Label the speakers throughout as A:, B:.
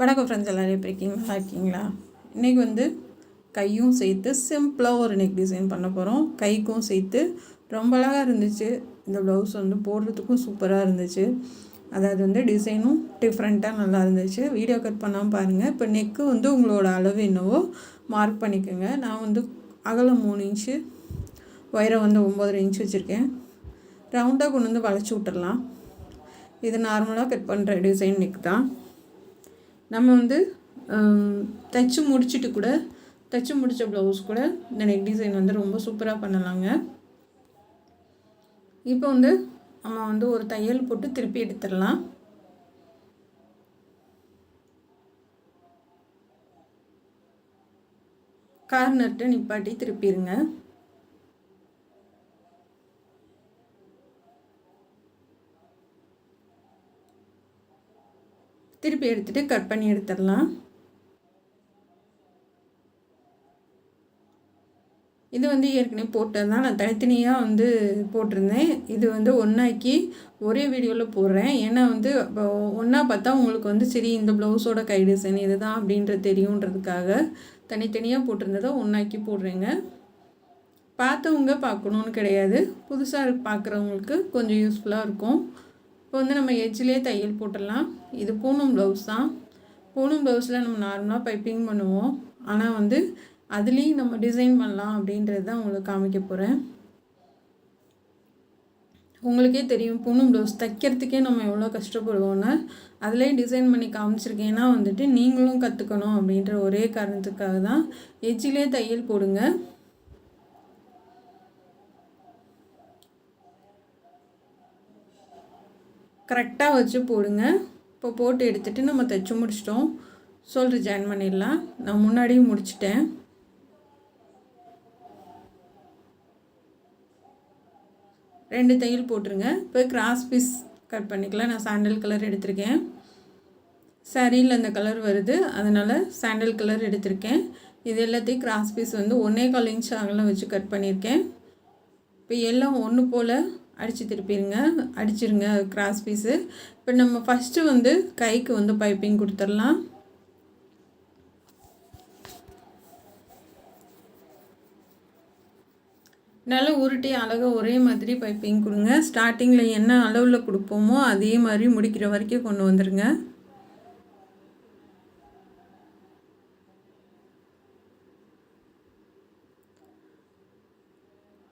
A: வணக்கம் ஃப்ரெண்ட்ஸ், எல்லோரும் எப்படி இருக்கீங்க? நல்லா இருக்கீங்களா? இன்றைக்கி வந்து கையும் சேர்த்து சிம்பிளாக ஒரு நெக் டிசைன் பண்ண போகிறோம். கைக்கும் சேர்த்து ரொம்ப அழகாக இருந்துச்சு. இந்த ப்ளவுஸ் வந்து போடுறதுக்கும் சூப்பராக இருந்துச்சு. அதாவது வந்து டிசைனும் டிஃப்ரெண்ட்டாக நல்லா இருந்துச்சு. வீடியோ கட் பண்ணாமல் பாருங்கள். இப்போ நெக்கு வந்து உங்களோட அளவு என்னவோ மார்க் பண்ணிக்கோங்க. நான் வந்து அகலம் 3 இன்ச்சு, உயரம் வந்து 9.5 இன்ச்சு வச்சுருக்கேன். ரவுண்டாக கொண்டு வந்து வளைச்சி விட்டுடலாம். இது நார்மலாக கட் பண்ணுற டிசைன் நெக் தான். நம்ம வந்து தைச்சி முடித்த ப்ளவுஸ் கூட இந்த நெக் டிசைன் வந்து ரொம்ப சூப்பராக பண்ணலாங்க. இப்போ வந்து நம்ம வந்து ஒரு தையல் போட்டு திருப்பி எடுத்துடலாம். கார்னர்கிட்ட நிப்பாட்டி திருப்பிடுங்க. திருப்பி எடுத்துகிட்டு கட் பண்ணி எடுத்துடலாம். இது வந்து ஏற்கனவே போட்டது தான். நான் தனித்தனியாக வந்து போட்டிருந்தேன். இது வந்து ஒன்றாக்கி ஒரே வீடியோவில் போடுறேன். ஏன்னா வந்து இப்போ ஒன்றா பார்த்தா உங்களுக்கு வந்து சரி இந்த ப்ளவுஸோட கை டிசைன் இது தான் அப்படின்றது தெரியுன்றதுக்காக தனித்தனியாக போட்டிருந்ததை ஒன்றாக்கி போடுறேங்க. பார்த்தவங்க பார்க்கணுன்னு கிடையாது, புதுசாக பார்க்குறவங்களுக்கு கொஞ்சம் யூஸ்ஃபுல்லாக இருக்கும். இப்போ வந்து நம்ம எட்ஜ்லேயே தையல் போட்டுடலாம். இது பூனம் ப்ளவுஸ் தான். பூனம் ப்ளவுஸில் நம்ம நார்மலாக பைப்பிங் பண்ணுவோம். ஆனால் வந்து அதுலேயும் நம்ம டிசைன் பண்ணலாம் அப்படின்றது தான் உங்களுக்கு காமிக்க போகிறேன். உங்களுக்கே தெரியும், பூனம் ப்ளவுஸ் தைக்கிறதுக்கே நம்ம எவ்வளோ கஷ்டப்படுவோன்னு. அதுலேயும் டிசைன் பண்ணி காமிச்சிருக்கேன்னா வந்துட்டு நீங்களும் கற்றுக்கணும் அப்படின்ற ஒரே காரணத்துக்காக தான். எட்ஜிலே தையல் போடுங்க. கரெக்டாக வச்சு போடுங்க. இப்போ போட்டு எடுத்துகிட்டு நம்ம தைச்சி முடிச்சிட்டோம். ஷோல்டர் ஜாயின் பண்ணிடலாம். நான் முன்னாடியும் முடிச்சிட்டேன். ரெண்டு தையல் போட்டுருங்க. இப்போ கிராஸ் பீஸ் கட் பண்ணிக்கலாம். நான் சாண்டல் கலர் எடுத்திருக்கேன். சாரியில் அந்த கலர் வருது, அதனால் சாண்டல் கலர் எடுத்திருக்கேன். இது எல்லாத்தையும் கிராஸ் பீஸ் வந்து 1.25 இன்ச் அகலம் வச்சு கட் பண்ணியிருக்கேன். இப்போ எல்லாம் ஒன்று போல் அடிச்சிருங்க கிராஸ் பீஸு. இப்போ நம்ம ஃபஸ்ட்டு வந்து கைக்கு வந்து பைப்பிங் கொடுத்துடலாம். நல்லா உருட்டி அழகாக ஒரே மாதிரி பைப்பிங் கொடுங்க. ஸ்டார்டிங்கில் என்ன அளவில் கொடுப்போமோ அதே மாதிரி முடிக்கிற வரைக்கும் கொண்டு வந்துடுங்க.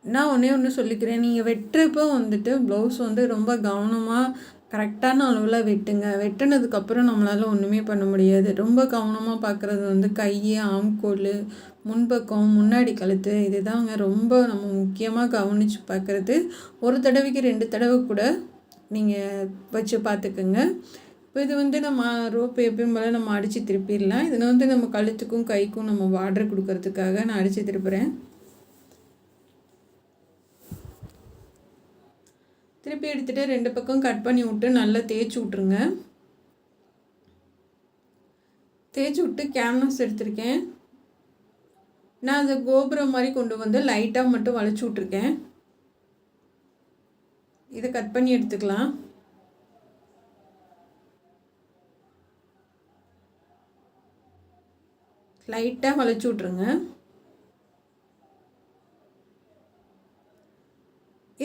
A: நான் ஒன்று சொல்லிக்கிறேன், நீங்கள் வெட்டுறப்போ வந்துட்டு ப்ளவுஸ் வந்து ரொம்ப கவனமாக கரெக்டான அளவில் வெட்டுங்க. வெட்டினதுக்கப்புறம் நம்மளால் ஒன்றுமே பண்ண முடியாது. ரொம்ப கவனமாக பார்க்குறது வந்து கை, ஆம்கோல், முன்பக்கம், முன்னாடி கழுத்து, இது தாங்க ரொம்ப நம்ம முக்கியமாக கவனித்து பார்க்குறது. ஒரு தடவைக்கு 2 தடவை கூட நீங்கள் வச்சு பார்த்துக்குங்க. இப்போ இது வந்து நம்ம ரோப்பு எப்பயும் போல் நம்ம அடித்து திருப்பிடலாம். இதில் வந்து நம்ம கழுத்துக்கும் கைக்கும் நம்ம பார்டர் கொடுக்கறதுக்காக நான் அடித்து திருப்புறேன். திருப்பி எடுத்துகிட்டு 2 பக்கம் கட் பண்ணி விட்டு நல்லா தேய்ச்சி விட்ருங்க. தேய்ச்சி விட்டு கேன்வாஸ் எடுத்திருக்கேன். நான் அதை கோபுரம் மாதிரி கொண்டு வந்து லைட்டாக மட்டும் வளைச்சி விட்ருக்கேன். இதை கட் பண்ணி எடுத்துக்கலாம். லைட்டாக வளைச்சி விட்ருங்க.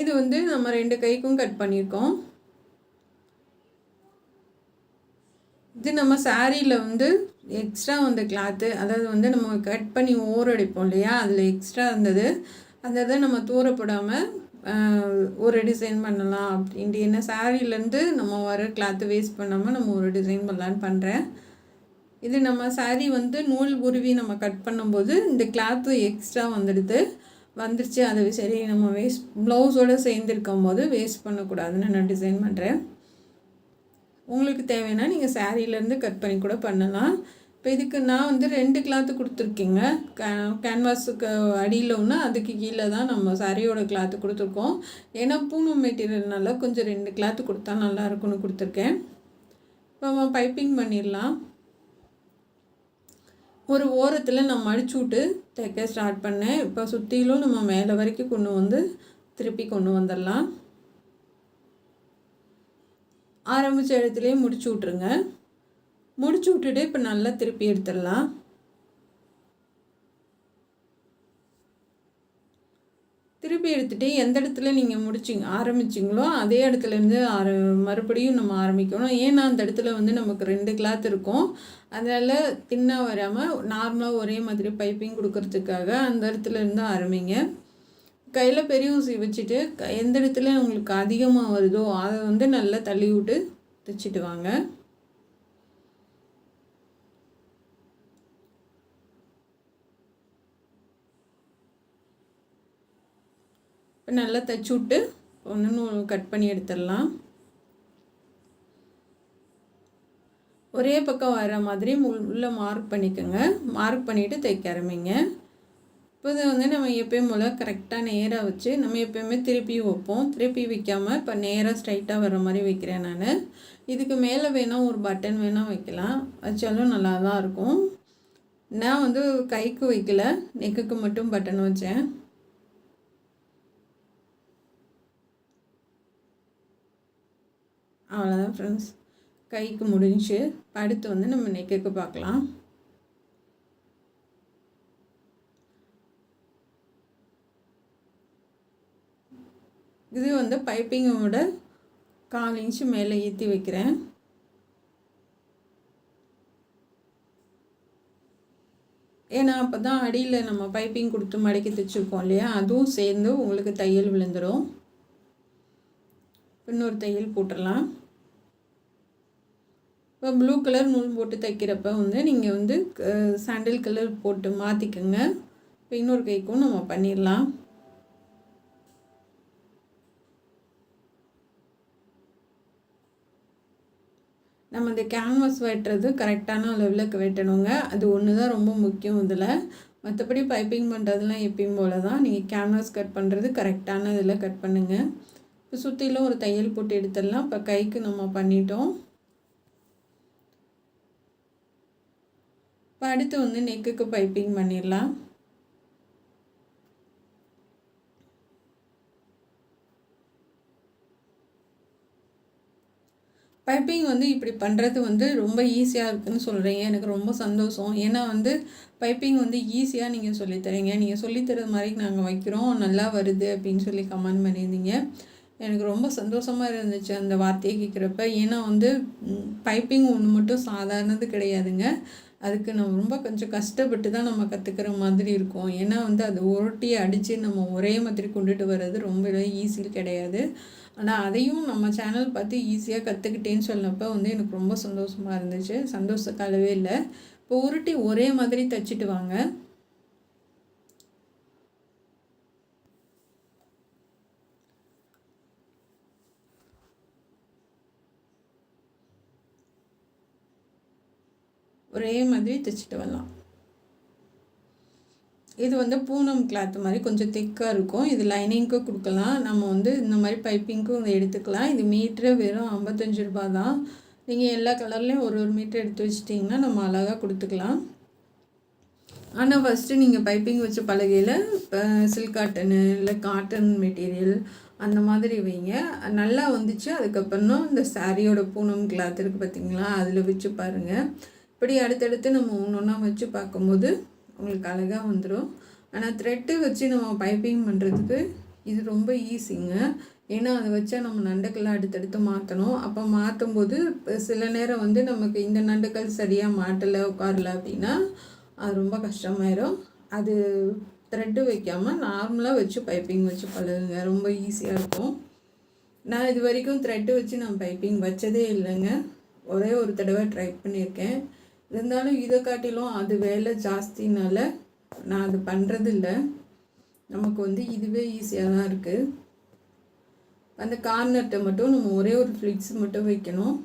A: இது வந்து நம்ம 2 கைக்கும் கட் பண்ணியிருக்கோம். இது நம்ம சாரியில் வந்து எக்ஸ்ட்ரா வந்த கிளாத்து, அதாவது வந்து நம்ம கட் பண்ணி ஓரடிப்போம் இல்லையா, அதில் எக்ஸ்ட்ரா இருந்தது. அந்த இதை நம்ம தூரப்படாமல் ஒரு டிசைன் பண்ணலாம் அப்படின்ட்டு. என்ன சாரியிலேருந்து நம்ம வர கிளாத்து வேஸ்ட் பண்ணாமல் நம்ம ஒரு டிசைன் பண்ணலான்னு பண்ணுறேன். இது நம்ம சாரி வந்து நூல் உருவி நம்ம கட் பண்ணும்போது இந்த கிளாத்து எக்ஸ்ட்ரா வந்துடுச்சு. அது சரி நம்ம ப்ளவுஸோடு சேர்ந்துருக்கும் போது வேஸ்ட் பண்ணக்கூடாதுன்னு நான் டிசைன் பண்ணுறேன். உங்களுக்கு தேவைன்னா நீங்கள் சாரியிலேருந்து கட் பண்ணி கூட பண்ணலாம். இப்போ இதுக்கு நான் வந்து 2 கிளாத்து கொடுத்துருக்கேங்க. கேன்வாஸுக்கு அடியில் ஒன்று, அதுக்கு கீழே தான் நம்ம சாரியோட கிளாத்து கொடுத்துருக்கோம். ஏன்னா பூனம் மெட்டீரியல்னால கொஞ்சம் 2 கிளாத்து கொடுத்தா நல்லா இருக்குன்னு கொடுத்துருக்கேன். இப்போ நம்ம பைப்பிங் பண்ணிடலாம். ஒரு ஓரத்தில் நான் மடிச்சு விட்டு தைக்க ஸ்டார்ட் பண்ணேன். இப்போ சுற்றிலும் நம்ம மேலே வரைக்கும் கொண்டு வந்து திருப்பி கொண்டு வந்துடலாம். ஆரம்பித்த இடத்துலையே முடிச்சு விட்ருங்க. முடிச்சு விட்டுட்டு இப்போ நல்லா திருப்பி எடுத்துடலாம். திருப்பி எடுத்துகிட்டு எந்த இடத்துல நீங்கள் ஆரம்பிச்சிங்களோ அதே இடத்துலேருந்து மறுபடியும் நம்ம ஆரம்பிக்கணும். ஏன்னா அந்த இடத்துல வந்து நமக்கு 2 கிளாத் இருக்கும். அதனால் தின்னாக வராமல் நார்மலாக ஒரே மாதிரி பைப்பிங் கொடுக்கறதுக்காக அந்த இடத்துலேருந்து ஆரம்பிங்க. கையில் பெரிய ஊசி வச்சுட்டு எந்த இடத்துல உங்களுக்கு அதிகமாக வருதோ அதை வந்து நல்லா தள்ளி விட்டு தைச்சிட்டு வாங்க. இப்போ நல்லா தைச்சி விட்டு ஒன்று கட் பண்ணி எடுத்துடலாம். ஒரே பக்கம் வர மாதிரி உள்ளே மார்க் பண்ணிக்கோங்க. மார்க் பண்ணிவிட்டு தைக்க ஆரம்பிங்க. இப்போ இதை வந்து நம்ம எப்பயும் போல் கரெக்டாக நேராக வச்சு நம்ம எப்போயுமே திருப்பி வைப்போம். திருப்பி வைக்காமல் இப்போ நேராக ஸ்ட்ரைட்டாக வர மாதிரி வைக்கிறேன் நான். இதுக்கு மேலே வேணால் ஒரு பட்டன் வேணால் வைக்கலாம், வச்சாலும் நல்லா தான் இருக்கும். நான் வந்து கைக்கு வைக்கல, நெக்குக்கு மட்டும் பட்டன் வச்சேன். அவ்வளோதான் ஃப்ரெண்ட்ஸ், கைக்கு முடிஞ்சு. அடுத்து வந்து நம்ம நெக்குக்கு பார்க்கலாம். இது வந்து பைப்பிங்கோட 1/4 இன்ச்சு மேலே ஏற்றி வைக்கிறேன். ஏன்னா அப்போ தான் அடியில் நம்ம பைப்பிங் கொடுத்து மடக்கி தைச்சிருக்கோம் இல்லையா, அதுவும் சேர்ந்து உங்களுக்கு தையல் விழுந்துடும். இன்னொரு தையல் போட்டுடலாம். இப்போ ப்ளூ கலர் நூல் போட்டு தைக்கிறப்ப வந்து நீங்கள் வந்து சாண்டில் கலர் போட்டு மாற்றிக்கோங்க. இப்போ இன்னொரு கைக்கும் நம்ம பண்ணிடலாம். நம்ம இந்த கேன்வாஸ் வெட்டுறது கரெக்டான அளவில் வெட்டணுங்க. அது ஒன்று தான் ரொம்ப முக்கியம் இதில். மற்றபடி பைப்பிங் பண்ணுறதுலாம் எப்பயும் போல் தான். நீங்கள் கேன்வாஸ் கட் பண்ணுறது கரெக்டான இதில் கட் பண்ணுங்கள். இப்போ சுற்றிலும் ஒரு தையல் போட்டு எடுத்துடலாம். இப்போ கைக்கு நம்ம பண்ணிட்டோம். இப்போ அடுத்து வந்து நெக்குக்கு பைப்பிங் பண்ணிடலாம். பைப்பிங் வந்து இப்படி பண்ணுறது வந்து ரொம்ப ஈஸியாக இருக்குதுன்னு சொல்கிறீங்க, எனக்கு ரொம்ப சந்தோஷம். ஏன்னா வந்து பைப்பிங் வந்து ஈஸியாக நீங்கள் சொல்லித்தரீங்க. நீங்கள் சொல்லித்தரது மாதிரி நாங்கள் வைக்கிறோம், நல்லா வருது அப்படின்னு சொல்லி கமெண்ட் பண்ணியிருந்தீங்க. எனக்கு ரொம்ப சந்தோஷமாக இருந்துச்சு அந்த வார்த்தையை கேட்குறப்ப. ஏன்னா வந்து பைப்பிங் ஒன்று மட்டும் சாதாரணது கிடையாதுங்க. அதுக்கு நம்ம ரொம்ப கொஞ்சம் கஷ்டப்பட்டு தான் நம்ம கற்றுக்கிற மாதிரி இருக்கும். ஏன்னா வந்து அது உருட்டி அடித்து நம்ம ஒரே மாதிரி கொண்டுட்டு வர்றது ரொம்பவே ஈஸி கிடையாது. ஆனால் அதையும் நம்ம சேனல் பார்த்து ஈஸியாக கற்றுக்கிட்டேன்னு சொன்னப்போ வந்து எனக்கு ரொம்ப சந்தோஷமாக இருந்துச்சு. சந்தோஷத்துக்கு அளவே இல்லை. இப்போ உருட்டி ஒரே மாதிரி தைச்சிட்டு வாங்க. ஒரே மாதிரி தைச்சிட்டு வரலாம். இது வந்து பூனம் கிளாத் மாதிரி கொஞ்சம் திக்காக இருக்கும். இது லைனிங்க்கு கொடுக்கலாம். நம்ம வந்து இந்த மாதிரி பைப்பிங்க்கும் எடுத்துக்கலாம். இது மீட்ரு வெறும் 55 ரூபா தான். நீங்கள் எல்லா கலர்லேயும் ஒரு மீட்டர் எடுத்து வச்சிட்டிங்கன்னா நம்ம அழகாக கொடுத்துக்கலாம். ஆனால் ஃபஸ்ட்டு நீங்கள் பைப்பிங் வச்ச பலகையில் இப்போ சில்க் காட்டனு இல்லை காட்டன் மெட்டீரியல் அந்த மாதிரி வைங்க. நல்லா வந்துச்சு. அதுக்கப்புறம் இந்த சாரியோட பூனம் கிளாத் இருக்குது பார்த்திங்களா, அதில் வச்சு பாருங்கள். இப்படி அடுத்தடுத்து நம்ம ஒன்று ஒன்றா வச்சு பார்க்கும்போது உங்களுக்கு அழகாக வந்துடும். ஆனால் த்ரெட்டு வச்சு நம்ம பைப்பிங் பண்ணுறதுக்கு இது ரொம்ப ஈஸிங்க. ஏன்னா அதை வச்சா நம்ம நண்டுக்களை அடுத்தடுத்து மாற்றணும். அப்போ மாற்றும்போது சில நேரம் வந்து நமக்கு இந்த நண்டுக்கள் சரியாக மாட்டலை உட்காரல அப்படின்னா அது ரொம்ப கஷ்டமாயிடும். அது த்ரெட்டு வைக்காமல் நார்மலாக வச்சு பைப்பிங் வச்சு பழகுங்க, ரொம்ப ஈஸியாக இருக்கும். நான் இது வரைக்கும் த்ரெட்டு வச்சு நான் பைப்பிங் வச்சதே இல்லைங்க. ஒரே ஒரு தடவை ட்ரை பண்ணியிருக்கேன். இருந்தாலும் இதை காட்டிலும் அது வேலை ஜாஸ்தினால நான் அது பண்ணுறதில்ல. நமக்கு வந்து இதுவே ஈஸியாக தான் இருக்குது. அந்த கார்னர்ட்டை மட்டும் நம்ம ஒரே ஒரு ஃப்ளிட்ஸ் மட்டும் வைக்கணும்.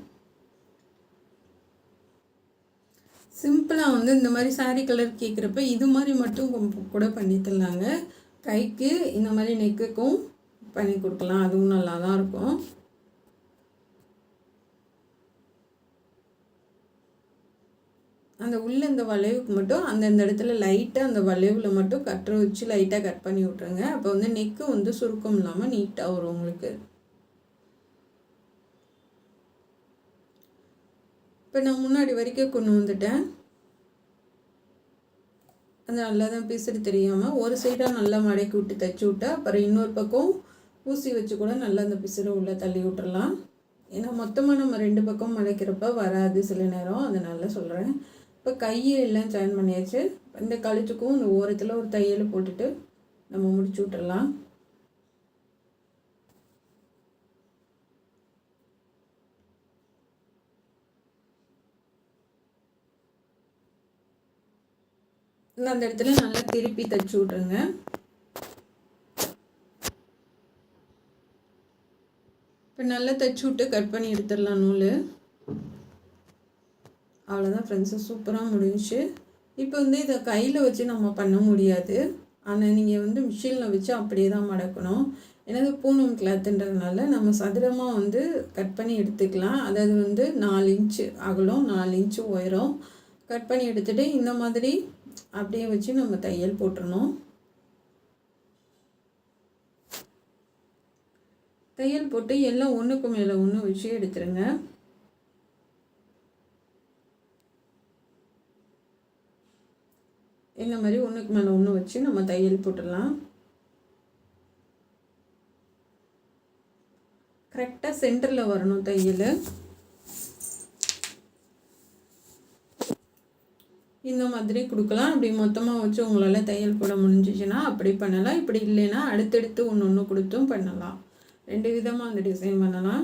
A: சிம்பிளாக வந்து இந்த மாதிரி சாரீ கலர் கேட்குறப்ப இது மாதிரி மட்டும் கூட பண்ணி தரலாங்க. கைக்கு இந்த மாதிரி நெக்குக்கும் பண்ணி கொடுக்கலாம், அதுவும் நல்லா தான் இருக்கும். அந்த உள்ள இந்த வளைவுக்கு மட்டும் அந்தந்த இடத்துல லைட்டாக அந்த வளைவில் மட்டும் கட்டரை வச்சு லைட்டாக கட் பண்ணி விட்ருங்க. அப்போ வந்து நெக்கு வந்து சுருக்கம் இல்லாமல் நீட்டாக வரும் உங்களுக்கு. இப்போ நான் முன்னாடி வரைக்கும் கொண்டு வந்துட்டேன். அது நல்லா தான் பிசுறு தெரியாமல் ஒரு சைடாக நல்லா மடக்கி விட்டு தைச்சி விட்டா அப்புறம் இன்னொரு பக்கம் ஊசி வச்சு கூட நல்லா அந்த பிசுறு உள்ளே தள்ளி விட்டுறலாம். ஏன்னா மொத்தமாக நம்ம 2 பக்கம் மடக்கிறப்ப வராது சில நேரம், அதனால சொல்கிறேன். இப்போ கையை எல்லாம் ஜாயின் பண்ணியாச்சு. இந்த கழுத்துக்கும் இந்த ஓரத்தில் ஒரு தையல் போட்டுட்டு நம்ம முடிச்சு விட்டுறலாம். அந்த இடத்துல நல்லா திருப்பி தைச்சி விட்ருங்க. இப்போ நல்லா தைச்சி விட்டு கட் பண்ணி எடுத்துடலாம் நூல். அவ்வளோதான் ஃப்ரெண்ட்ஸு, சூப்பராக முடிஞ்சிச்சு. இப்போ வந்து இதை கையில் வச்சு நம்ம பண்ண முடியாது, ஆனால் நீங்கள் வந்து மிஷினில் வச்சு அப்படியே தான் மடக்கணும். ஏன்னா இது பூனம் கிளாத்துன்றதுனால நம்ம சதுரமாக வந்து கட் பண்ணி எடுத்துக்கலாம். அதாவது வந்து 4 இன்ச்சு அகலம், 4 இன்ச்சு உயரம் கட் பண்ணி எடுத்துகிட்டு இந்த மாதிரி அப்படியே வச்சு நம்ம தையல் போட்டுறணும். தையல் போட்டு எல்லாம் ஒன்றுக்கு மேலே ஒன்று வச்சு எடுத்துருங்க. இந்த மாதிரி ஒன்றுக்கு மேலே ஒன்று வச்சு நம்ம தையல் போட்டுடலாம். கரெக்டாக சென்டரில் வரணும் தையல். இந்த மாதிரி கொடுக்கலாம். அப்படி மொத்தமாக வச்சு உங்களால் தையல் போட முடிஞ்சிச்சுன்னா அப்படி பண்ணலாம். இப்படி இல்லைன்னா அடுத்தடுத்து ஒன்று ஒன்று கொடுத்தும் பண்ணலாம். 2 விதமாக அந்த டிசைன் பண்ணலாம்.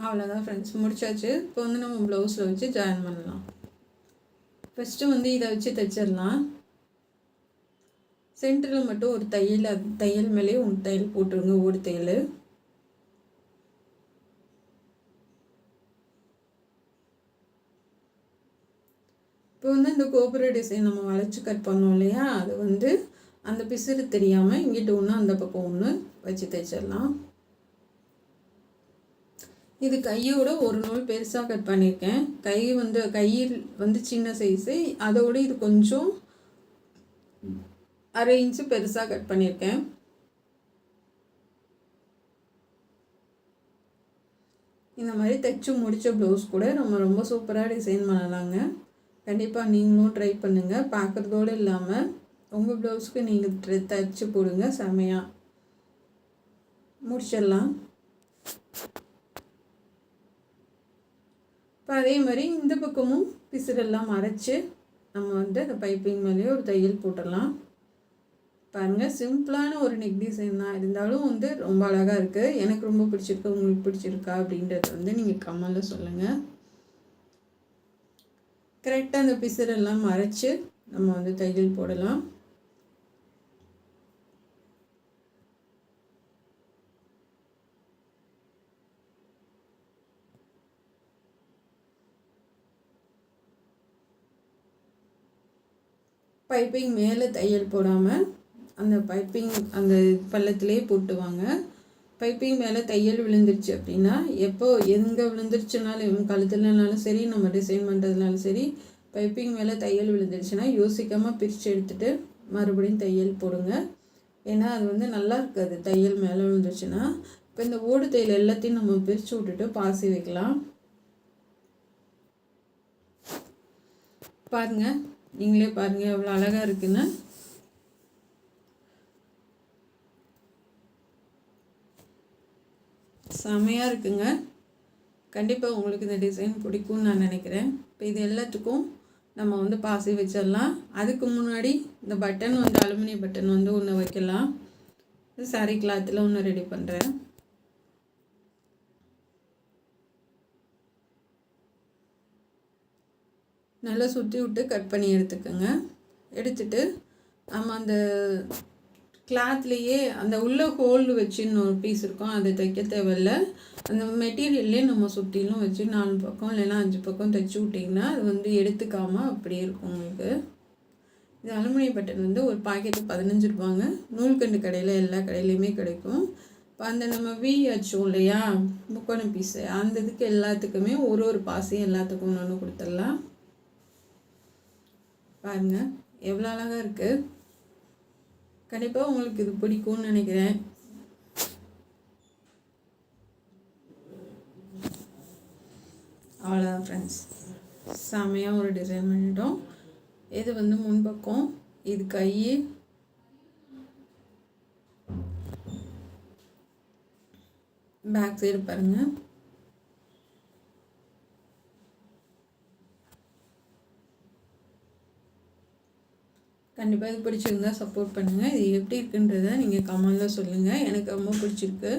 A: அவ்வளோதான் ஃப்ரெண்ட்ஸ், முடிச்சாச்சு. இப்போ வந்து நம்ம ப்ளவுஸில் வச்சு ஜாயின் பண்ணலாம். ஃபஸ்ட்டு வந்து இதை வச்சு தைச்சிடலாம். சென்டரில் மட்டும் ஒரு தையல் மேலே ஒரு தையல் போட்டுருங்க, ஓடு தையல். இப்போ வந்து இந்த கோபுர டிசைன் நம்ம வளைச்சி கட் பண்ணோம் இல்லையா, அது வந்து அந்த பிசுறு தெரியாமல் இங்கிட்ட ஒன்று அந்த பக்கம் ஒன்று வச்சு தைச்சிடலாம். இது கையோட ஒரு நூல் பெருசாக கட் பண்ணியிருக்கேன். கையில் வந்து சின்ன சைஸு, அதோடு இது கொஞ்சம் 1/2 இன்ச்சு பெருசாக கட் பண்ணியிருக்கேன். இந்த மாதிரி தைச்சு முடித்த ப்ளவுஸ் கூட நம்ம ரொம்ப சூப்பராக டிசைன் பண்ணலாங்க. கண்டிப்பாக நீங்களும் ட்ரை பண்ணுங்கள். பார்க்குறதோடு இல்லாமல் உங்கள் ப்ளவுஸுக்கு நீங்கள் தைச்சு போடுங்க, செமையாக முடிச்சிடலாம். இப்போ அதே மாதிரி இந்த பக்கமும் பிசுறெல்லாம் மறைச்சி நம்ம வந்து அந்த பைப்பிங் மேலேயே ஒரு தையல் போட்டுடலாம். பாருங்கள், சிம்பிளான ஒரு நெக் டிசைன் தான், இருந்தாலும் வந்து ரொம்ப அழகாக இருக்குது. எனக்கு ரொம்ப பிடிச்சிருக்கு. உங்களுக்கு பிடிச்சிருக்கா அப்படின்றத வந்து நீங்கள் கமெண்டில் சொல்லுங்கள். கரெக்டாக அந்த பிசுறெல்லாம் மறைச்சி நம்ம வந்து தையல் போடலாம். பைப்பிங் மேலே தையல் போடாமல் அந்த பைப்பிங் அந்த பள்ளத்திலே போட்டுவாங்க. பைப்பிங் மேலே தையல் விழுந்துருச்சு அப்படின்னா, எப்போ எங்கே விழுந்துருச்சுனாலும் கழுத்துலனாலும் சரி, நம்ம டிசைன் பண்ணுறதுனாலும் சரி, பைப்பிங் மேலே தையல் விழுந்துருச்சுன்னா யோசிக்காமல் பிரித்து எடுத்துகிட்டு மறுபடியும் தையல் போடுங்க. ஏன்னா அது வந்து நல்லா இருக்காது தையல் மேலே விழுந்துருச்சுன்னா. இப்போ இந்த ஓடு தையல் எல்லாத்தையும் நம்ம பிரித்து விட்டுட்டு பாசி வைக்கலாம். பாருங்கள், நீங்களே பாருங்கள் எவ்வளோ அழகாக இருக்குன்னு. செமையாக இருக்குங்க. கண்டிப்பாக உங்களுக்கு இந்த டிசைன் பிடிக்கும்னு நான் நினைக்கிறேன். இப்போ இது எல்லாத்துக்கும் நம்ம வந்து பாசி வச்சிடலாம். அதுக்கு முன்னாடி இந்த பட்டன் வந்து அலுமினியம் பட்டன் வந்து ஒன்று வைக்கலாம். இது சாரீ கிளாத்தில் ஒன்று ரெடி பண்ணுறேன். நல்லா சுற்றி விட்டு கட் பண்ணி எடுத்துக்கோங்க. எடுத்துட்டு நம்ம அந்த கிளாத்லேயே அந்த உள்ள ஹோல் வச்சு இன்னொரு பீஸ் இருக்கும், அதை தைக்க தேவையில்ல. அந்த மெட்டீரியல்லே நம்ம சுற்றிலும் வச்சு 4 பக்கம் இல்லைன்னா 5 பக்கம் தைச்சி விட்டிங்கன்னா அது வந்து எடுத்துக்காமல் அப்படியே இருக்கும் உங்களுக்கு. இது அலுமினியம் பட்டன் வந்து ஒரு பாக்கெட்டு 15 ரூபாங்க. நூல்கண்டு கடையில் எல்லா கடையிலையுமே கிடைக்கும். இப்போ அந்த நம்ம வச்சோம் இல்லையா முக்கோண பீஸு, அந்த இதுக்கு எல்லாத்துக்குமே ஒரு பாசி எல்லாத்துக்கும் ஒன்று கொடுத்துடலாம். பாருங்கள் எவ்வளோ அழகாக இருக்குது. கண்டிப்பாக உங்களுக்கு இது பிடிக்கும்னு நினைக்கிறேன். அவ்வளோதான் ஃப்ரெண்ட்ஸ், செமையாக ஒரு டிசைன் பண்ணிட்டோம். இது வந்து முன்பக்கம், இது கை, பேக் சைடு பாருங்கள். கண்டிப்பாக இது பிடிச்சிருந்தா சப்போர்ட் பண்ணுங்கள். இது எப்படி இருக்குன்றதை நீங்கள் கமெண்டில் சொல்லுங்கள். எனக்கு ரொம்ப பிடிச்சிருக்கு.